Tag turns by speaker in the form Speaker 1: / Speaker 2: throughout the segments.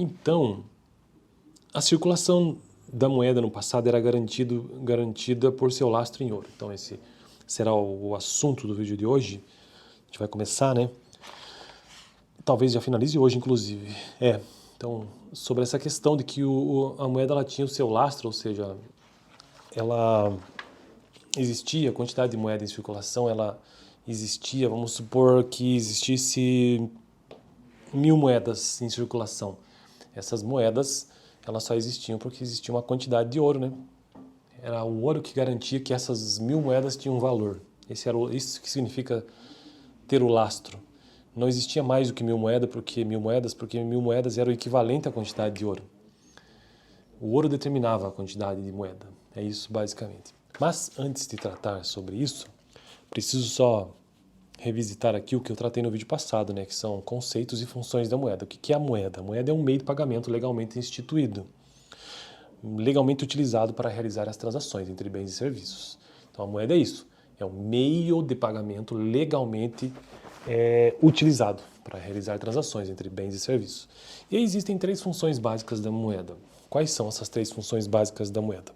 Speaker 1: Então, a circulação da moeda no passado era garantida por seu lastro em ouro. Então esse será o assunto do vídeo de hoje. A gente vai começar, né? Talvez já finalize hoje, inclusive. Então, sobre essa questão de que a moeda ela tinha o seu lastro, ou seja, ela existia, a quantidade de moeda em circulação, ela existia, vamos supor que existisse 1000 moedas em circulação. Essas moedas, elas só existiam porque existia uma quantidade de ouro, né? Era o ouro que garantia que essas 1000 moedas tinham um valor. Isso que significa ter o lastro. Não existia mais do que 1000 moedas, porque 1000 moedas era o equivalente à quantidade de ouro. O ouro determinava a quantidade de moeda. É isso, basicamente. Mas, antes de tratar sobre isso, preciso só revisitar aqui o que eu tratei no vídeo passado, né, que são conceitos e funções da moeda. O que é a moeda? A moeda é um meio de pagamento legalmente instituído, legalmente utilizado para realizar as transações entre bens e serviços. Então a moeda é isso, é um meio de pagamento legalmente utilizado para realizar transações entre bens e serviços. E aí existem 3 funções básicas da moeda. Quais são essas 3 funções básicas da moeda?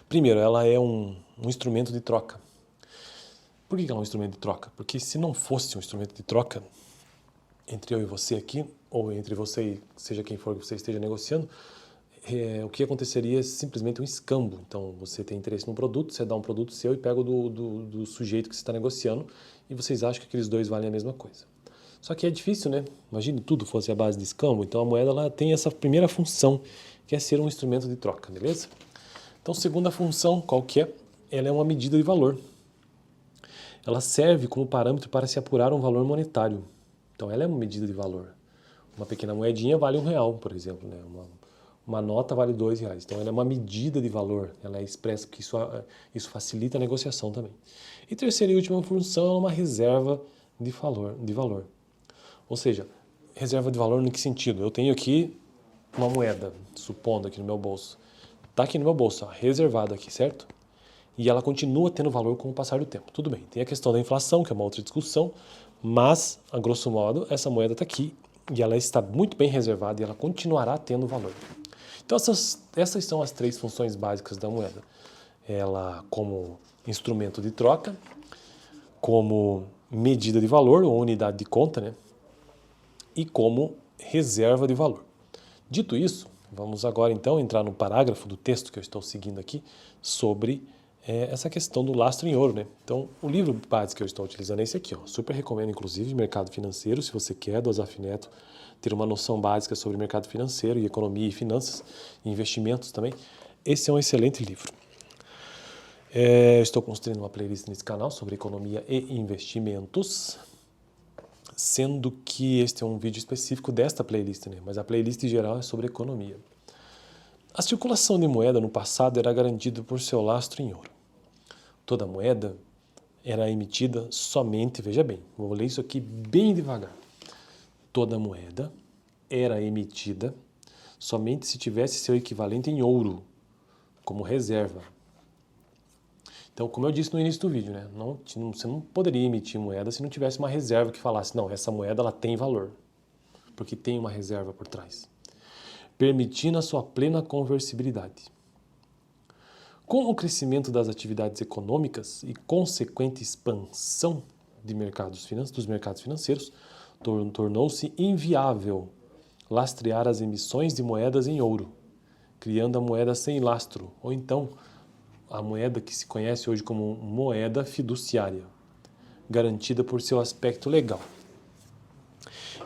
Speaker 1: Primeiro, ela é um instrumento de troca. Por que ela é um instrumento de troca? Porque se não fosse um instrumento de troca entre eu e você aqui, ou entre você e seja quem for que você esteja negociando, o que aconteceria é simplesmente um escambo. Então, você tem interesse num produto, você dá um produto seu e pega do sujeito que você está negociando e vocês acham que aqueles dois valem a mesma coisa. Só que é difícil, né? Imagine tudo fosse a base de escambo. Então, a moeda ela tem essa primeira função, que é ser um instrumento de troca, beleza? Então, segunda função, qual que é? Ela é uma medida de valor. Ela serve como parâmetro para se apurar um valor monetário. Então, ela é uma medida de valor. Uma pequena moedinha vale R$1, por exemplo, né? Uma nota vale R$2. Então, ela é uma medida de valor. Ela é expressa porque isso facilita a negociação também. E terceira e última função é uma reserva de valor. Ou seja, reserva de valor em que sentido? Eu tenho aqui uma moeda, supondo aqui no meu bolso. Está aqui no meu bolso, ó, reservada aqui, certo? E ela continua tendo valor com o passar do tempo. Tudo bem, tem a questão da inflação, que é uma outra discussão, mas, a grosso modo, essa moeda está aqui e ela está muito bem reservada e ela continuará tendo valor. Então, essas são as 3 funções básicas da moeda. Ela como instrumento de troca, como medida de valor, ou unidade de conta, né? E como reserva de valor. Dito isso, vamos agora então entrar no parágrafo do texto que eu estou seguindo aqui sobre essa questão do lastro em ouro, né? Então, o livro base que eu estou utilizando é esse aqui, ó. Super recomendo, inclusive, mercado financeiro, se você quer, do Azaf Neto, ter uma noção básica sobre mercado financeiro e economia e finanças, e investimentos também. Esse é um excelente livro. Estou construindo uma playlist nesse canal sobre economia e investimentos, sendo que este é um vídeo específico desta playlist, né? Mas a playlist em geral é sobre economia. A circulação de moeda no passado era garantida por seu lastro em ouro. Toda moeda era emitida somente, veja bem, vou ler isso aqui bem devagar. Toda moeda era emitida somente se tivesse seu equivalente em ouro, como reserva. Então, como eu disse no início do vídeo, né? Você não poderia emitir moeda se não tivesse uma reserva que falasse, não, essa moeda ela tem valor, porque tem uma reserva por trás, permitindo a sua plena conversibilidade. Com o crescimento das atividades econômicas e consequente expansão dos mercados financeiros, tornou-se inviável lastrear as emissões de moedas em ouro, criando a moeda sem lastro, ou então a moeda que se conhece hoje como moeda fiduciária, garantida por seu aspecto legal.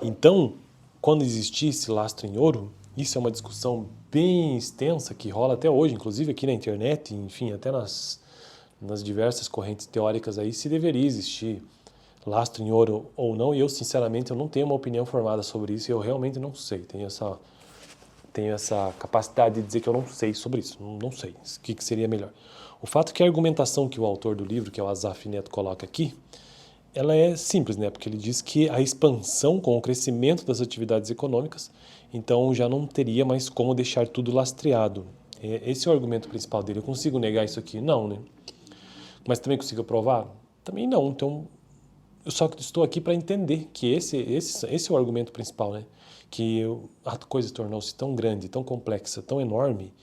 Speaker 1: Então, quando existia esse lastro em ouro, isso é uma discussão bem extensa que rola até hoje, inclusive aqui na internet, enfim, até nas diversas correntes teóricas aí, se deveria existir lastro em ouro ou não, e eu sinceramente eu não tenho uma opinião formada sobre isso, eu realmente não sei, tenho essa capacidade de dizer que eu não sei sobre isso, não sei o que seria melhor. O fato é que a argumentação que o autor do livro, que é o Azaf Neto, coloca aqui, ela é simples, né? Porque ele diz que a expansão com o crescimento das atividades econômicas, então já não teria mais como deixar tudo lastreado. Esse é o argumento principal dele. Eu consigo negar isso aqui? Não, né? Mas também consigo provar? Também não. Então, Eu só estou aqui para entender que esse é o argumento principal, né? Que a coisa tornou-se tão grande, tão complexa, tão enorme,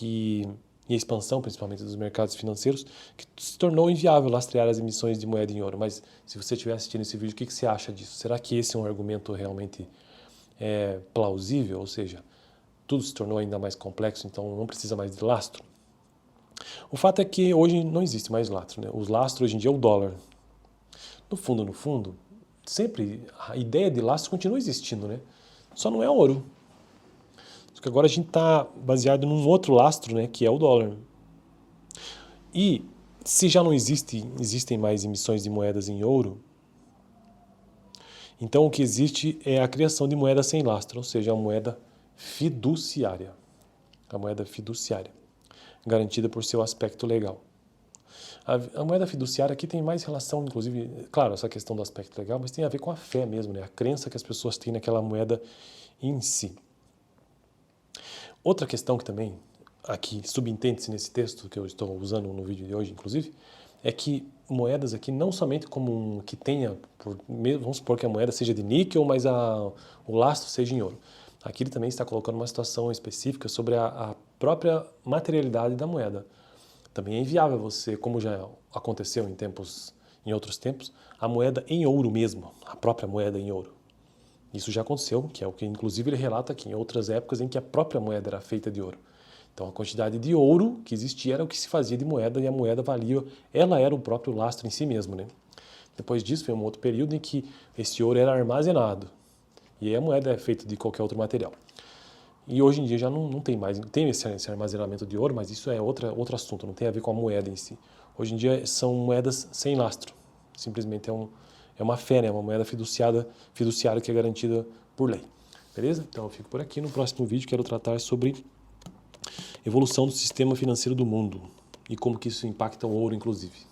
Speaker 1: e a expansão, principalmente dos mercados financeiros, que se tornou inviável lastrear as emissões de moeda em ouro. Mas se você estiver assistindo esse vídeo, o que você acha disso? Será que esse é um argumento realmente plausível? Ou seja, tudo se tornou ainda mais complexo, então não precisa mais de lastro? O fato é que hoje não existe mais lastro, né? Os lastros hoje em dia é o dólar. No fundo, sempre a ideia de lastro continua existindo, né? Só não é ouro. Só que agora a gente está baseado num outro lastro, né? Que é o dólar. E se já não existem mais emissões de moedas em ouro, então o que existe é a criação de moeda sem lastro, ou seja, a moeda fiduciária. A moeda fiduciária, garantida por seu aspecto legal. A moeda fiduciária aqui tem mais relação, inclusive, claro, essa questão do aspecto legal, mas tem a ver com a fé mesmo, né? A crença que as pessoas têm naquela moeda em si. Outra questão que também aqui subentende-se nesse texto que eu estou usando no vídeo de hoje, inclusive, é que moedas aqui não somente como que tenha, vamos supor que a moeda seja de níquel, mas o lastro seja em ouro. Aqui ele também está colocando uma situação específica sobre a própria materialidade da moeda. Também é inviável você, como já aconteceu em outros tempos, a moeda em ouro mesmo, a própria moeda em ouro. Isso já aconteceu, que é o que inclusive ele relata aqui, em outras épocas em que a própria moeda era feita de ouro. Então a quantidade de ouro que existia era o que se fazia de moeda e a moeda valia, ela era o próprio lastro em si mesmo, né? Depois disso foi um outro período em que esse ouro era armazenado e aí a moeda é feita de qualquer outro material. E hoje em dia já não tem mais, tem esse armazenamento de ouro, mas isso é outro assunto, não tem a ver com a moeda em si. Hoje em dia são moedas sem lastro, simplesmente é uma fé, né? Uma moeda fiduciária que é garantida por lei. Beleza? Então eu fico por aqui. No próximo vídeo quero tratar sobre evolução do sistema financeiro do mundo e como que isso impacta o ouro, inclusive.